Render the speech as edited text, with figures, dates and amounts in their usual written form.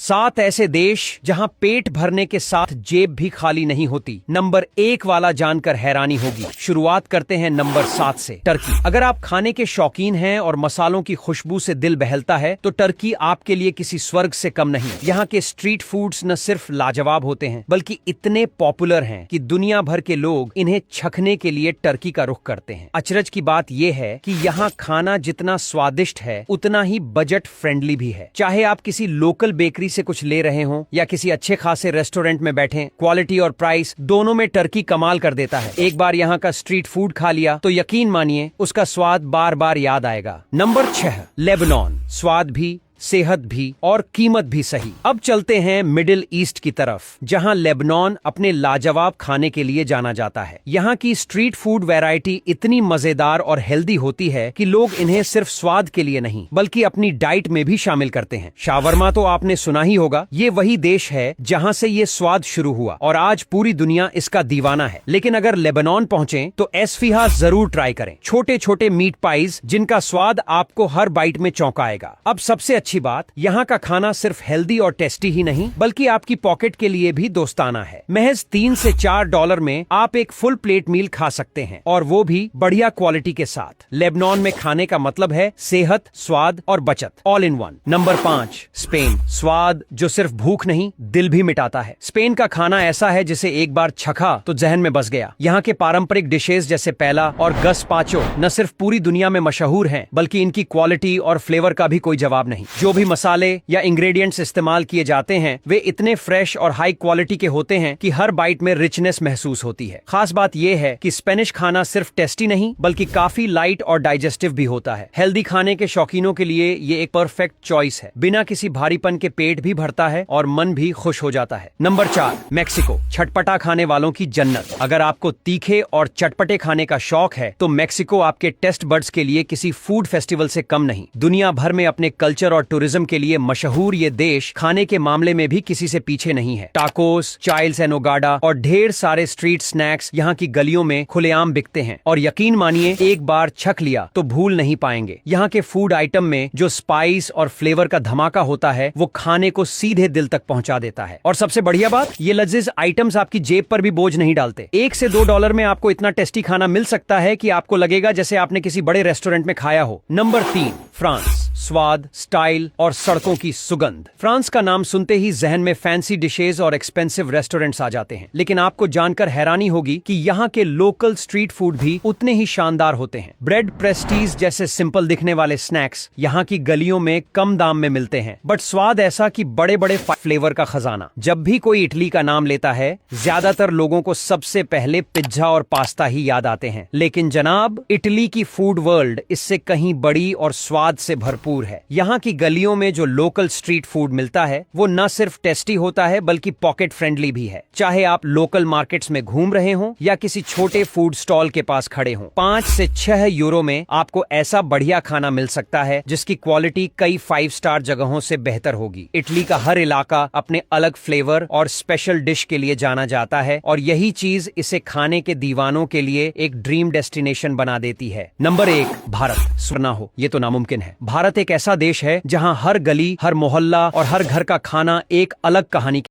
7 ऐसे देश जहां पेट भरने के साथ जेब भी खाली नहीं होती। नंबर 1 वाला जानकर हैरानी होगी। शुरुआत करते हैं नंबर 7 से। टर्की। अगर आप खाने के शौकीन हैं और मसालों की खुशबू से दिल बहलता है तो टर्की आपके लिए किसी स्वर्ग से कम नहीं। यहाँ के स्ट्रीट फूड्स न सिर्फ लाजवाब होते हैं बल्कि इतने पॉपुलर हैं कि दुनिया भर के लोग इन्हें चखने के लिए टर्की का रुख करते हैं। अचरज की बात यह है कि यहाँ खाना जितना स्वादिष्ट है उतना ही बजट फ्रेंडली भी है। चाहे आप किसी लोकल बेकरी से कुछ ले रहे हो या किसी अच्छे खासे रेस्टोरेंट में बैठे, क्वालिटी और प्राइस दोनों में टर्की कमाल कर देता है। एक बार यहाँ का स्ट्रीट फूड खा लिया तो यकीन मानिए उसका स्वाद बार बार याद आएगा। Number 6 Lebanon. स्वाद भी, सेहत भी और कीमत भी सही। अब चलते हैं मिडिल ईस्ट की तरफ, जहां लेबनान अपने लाजवाब खाने के लिए जाना जाता है। यहाँ की स्ट्रीट फूड वैरायटी इतनी मजेदार और हेल्दी होती है कि लोग इन्हें सिर्फ स्वाद के लिए नहीं बल्कि अपनी डाइट में भी शामिल करते हैं। शावरमा तो आपने सुना ही होगा। ये वही देश है जहां से ये स्वाद शुरू हुआ और आज पूरी दुनिया इसका दीवाना है। लेकिन अगर लेबनान पहुंचे तो एस्फिहा जरूर ट्राई करें। छोटे छोटे मीट पाइज जिनका स्वाद आपको हर बाइट में चौंकाएगा। अब सबसे अच्छी बात, यहाँ का खाना सिर्फ हेल्दी और टेस्टी ही नहीं बल्कि आपकी पॉकेट के लिए भी दोस्ताना है। महज 3 से 4 डॉलर में आप एक फुल प्लेट मील खा सकते हैं और वो भी बढ़िया क्वालिटी के साथ। लेबनान में खाने का मतलब है सेहत, स्वाद और बचत, all in one. Number 5 Spain. स्वाद जो सिर्फ भूख नहीं दिल भी मिटाता है। स्पेन का खाना ऐसा है जिसे एक बार चखा तो जहन में बस गया। यहाँ के पारंपरिक डिशेज जैसे पैला और गस्पाचो न सिर्फ पूरी दुनिया में मशहूर हैं बल्कि इनकी क्वालिटी और फ्लेवर का भी कोई जवाब नहीं। जो भी मसाले या इंग्रेडिएंट्स इस्तेमाल किए जाते हैं वे इतने फ्रेश और हाई क्वालिटी के होते हैं कि हर बाइट में रिचनेस महसूस होती है। खास बात यह है कि स्पेनिश खाना सिर्फ टेस्टी नहीं बल्कि काफी लाइट और डाइजेस्टिव भी होता है। हेल्दी खाने के शौकीनों के लिए ये एक परफेक्ट चॉइस है। बिना किसी भारीपन के पेट भी भरता है और मन भी खुश हो जाता है। Number 4 Mexico. छटपटा खाने वालों की जन्नत। अगर आपको तीखे और चटपटे खाने का शौक है तो मैक्सिको आपके टेस्ट बड्स के लिए किसी फूड फेस्टिवल से कम नहीं। दुनिया भर में अपने कल्चर और टूरिज्म के लिए मशहूर ये देश खाने के मामले में भी किसी से पीछे नहीं है। टाकोस, चाइल्स एंड ओगाडा और ढेर सारे स्ट्रीट स्नैक्स यहाँ की गलियों में खुलेआम बिकते हैं और यकीन मानिए एक बार छक लिया तो भूल नहीं पाएंगे। यहाँ के फूड आइटम में जो स्पाइस और फ्लेवर का धमाका होता है वो खाने को सीधे दिल तक पहुँचा देता है। और सबसे बढ़िया बात, ये लजीज आइटम्स आपकी जेब पर भी बोझ नहीं डालते। 1 से 2 डॉलर में आपको इतना टेस्टी खाना मिल सकता है कि आपको लगेगा जैसे आपने किसी बड़े रेस्टोरेंट में खाया हो। Number 3 France. स्वाद, स्टाइल और सड़कों की सुगंध। फ्रांस का नाम सुनते ही जहन में फैंसी डिशेज और एक्सपेंसिव रेस्टोरेंट्स आ जाते हैं, लेकिन आपको जानकर हैरानी होगी कि यहाँ के लोकल स्ट्रीट फूड भी उतने ही शानदार होते हैं। ब्रेड प्रेस्टीज जैसे सिंपल दिखने वाले स्नैक्स यहाँ की गलियों में कम दाम में मिलते हैं, बट स्वाद ऐसा कि बड़े बड़े फ्लेवर का खजाना। जब भी कोई इटली का नाम लेता है ज्यादातर लोगों को सबसे पहले पिज्जा और पास्ता ही याद आते हैं, लेकिन जनाब इटली की फूड वर्ल्ड इससे कहीं बड़ी और स्वाद से भरपूर है। यहाँ की गलियों में जो लोकल स्ट्रीट फूड मिलता है वो न सिर्फ टेस्टी होता है बल्कि पॉकेट फ्रेंडली भी है। चाहे आप लोकल मार्केट्स में घूम रहे हो या किसी छोटे फूड स्टॉल के पास खड़े हो, 5 से 6 यूरो में आपको ऐसा बढ़िया खाना मिल सकता है जिसकी क्वालिटी कई 5 स्टार जगहों से बेहतर होगी। इटली का हर इलाका अपने अलग फ्लेवर और स्पेशल डिश के लिए जाना जाता है और यही चीज इसे खाने के दीवानों के लिए एक ड्रीम डेस्टिनेशन बना देती है। नंबर 1 भारत। सुना हो ये तो नामुमकिन है। भारत एक ऐसा देश है जहां हर गली, हर मोहल्ला और हर घर का खाना एक अलग कहानी